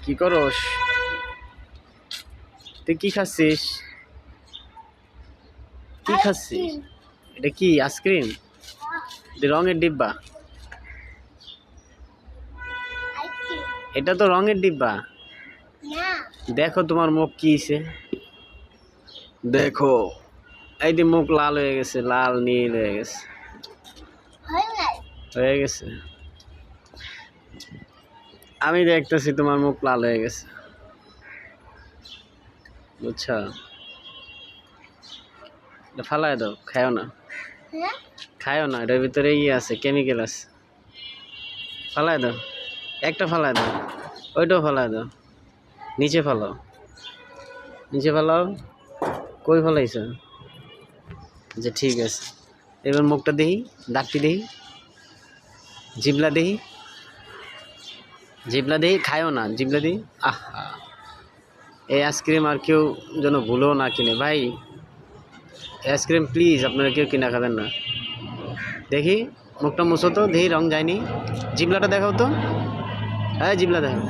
কি করস? তুই কি খাচ্ছিস? কি খাচ্ছিস? এটা কি আইসক্রিম? রঙের ডিব্বা। এটা তো রঙের ডিব্বা। দেখো তোমার মুখ কি হইছে? দেখো এই যে মুখ লাল হয়ে গেছে, লাল নীল হয়ে গেছে। হয়ে গেছে। আমি দেখতেছি তোমার মুখ লাল হয়ে গেছে, বুঝছো? এটা ফালাই দাও, খায়ও না, খায়ও না, এটার ভিতরে ইয়ে আছে, কেমিক্যাল আছে। ফালাই দাও, একটা ফালাই দাও, ওইটাও ফালাই দাও, নিচে ফালাও, নিচে ফালাও। কই ফেলাইছো? আচ্ছা ঠিক আছে, এবার মুখটা দেখি, দাগটি দেখি, জিবলা দেখি, জিবলা দেখি, খায়ও না, জিবলা দেখি। আহা, এই আইসক্রিম আর কেউ যেন ভুলেও না কিনে ভাই। আইসক্রিম প্লিজ আপনারা কেউ কিনা খাবেন না। দেখি মুখটা মুছো তো, দেখি রং যায়নি। জিবলাটা দেখাও তো, হ্যাঁ জিবলা দেখাও।